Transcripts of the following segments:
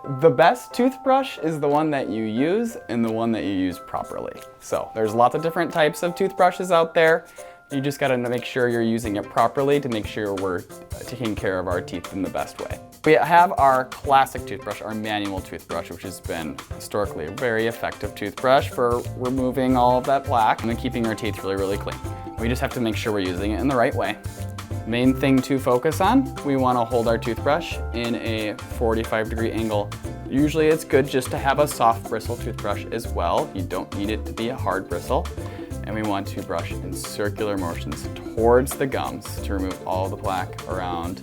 The best toothbrush is the one that you use and the one that you use properly. So there's lots of different types of toothbrushes out there. You just gotta make sure you're using it properly to make sure we're taking care of our teeth in the best way. We have our classic toothbrush, our manual toothbrush, which has been historically a very effective toothbrush for removing all of that plaque and then keeping our teeth really, really clean. We just have to make sure we're using it in the right way. Main thing to focus on, we want to hold our toothbrush in a 45-degree angle. Usually it's good just to have a soft bristle toothbrush as well. You don't need it to be a hard bristle. And we want to brush in circular motions towards the gums to remove all the plaque around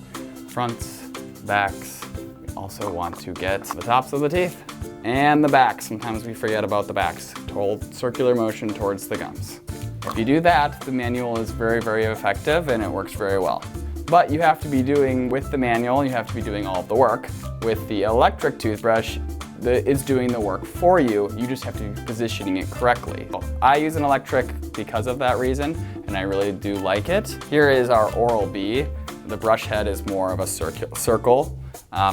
fronts, backs. We also want to get the tops of the teeth and the backs. Sometimes we forget about the backs. To hold circular motion towards the gums. If you do that, the manual is very, very effective and it works very well. But you have to be doing, with the manual, you have to be doing all of the work. With the electric toothbrush, it's doing the work for you. You just have to be positioning it correctly. I use an electric because of that reason, and I really do like it. Here is our Oral-B. The brush head is more of a circle.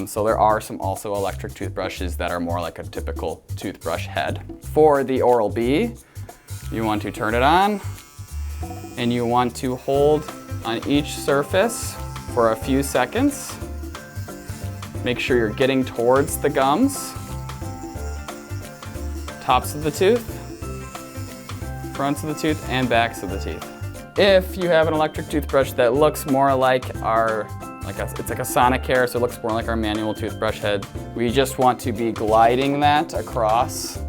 So there are some also electric toothbrushes that are more like a typical toothbrush head. For the Oral-B, you want to turn it on, and you want to hold on each surface for a few seconds. Make sure you're getting towards the gums, tops of the tooth, fronts of the tooth, and backs of the teeth. If you have an electric toothbrush that looks more like it's like a Sonicare, so it looks more like our manual toothbrush head, we just want to be gliding that across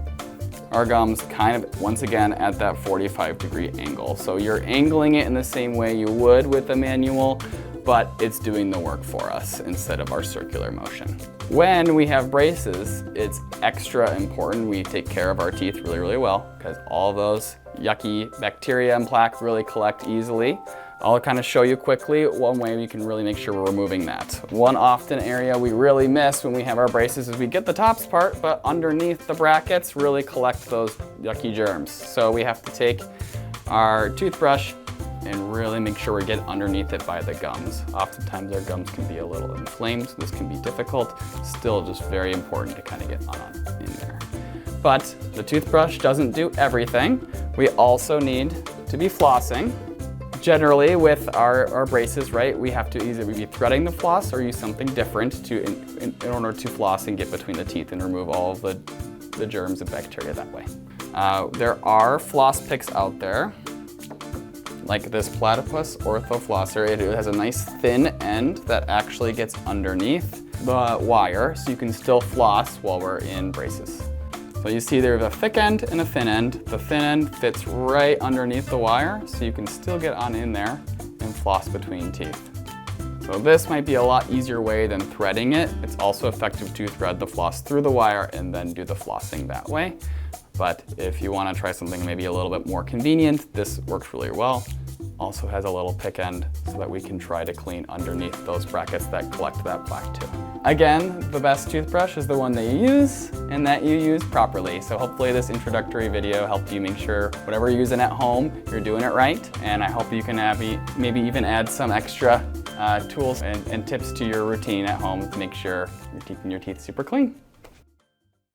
our gums kind of, once again, at that 45-degree angle. So you're angling it in the same way you would with a manual, but it's doing the work for us instead of our circular motion. When we have braces, it's extra important we take care of our teeth really, really well, because all those yucky bacteria and plaque really collect easily. I'll kind of show you quickly one way we can really make sure we're removing that. One often area we really miss when we have our braces is we get the tops part, but underneath the brackets really collect those yucky germs. So we have to take our toothbrush and really make sure we get underneath it by the gums. Oftentimes our gums can be a little inflamed, so this can be difficult. Still just very important to kind of get on in there. But the toothbrush doesn't do everything. We also need to be flossing. Generally with our braces, right, we have to either be threading the floss or use something different in order to floss and get between the teeth and remove all of the germs and bacteria that way. There are floss picks out there, like this Platypus Ortho Flosser. It has a nice thin end that actually gets underneath the wire, so you can still floss while we're in braces. So you see there's a thick end and a thin end. The thin end fits right underneath the wire, so you can still get on in there and floss between teeth. So this might be a lot easier way than threading it. It's also effective to thread the floss through the wire and then do the flossing that way. But if you want to try something maybe a little bit more convenient, this works really well. Also has a little pick end so that we can try to clean underneath those brackets that collect that plaque too. Again, the best toothbrush is the one that you use and that you use properly. So hopefully this introductory video helped you make sure whatever you're using at home, you're doing it right. And I hope you can maybe even add some extra tools and tips to your routine at home to make sure you're keeping your teeth super clean.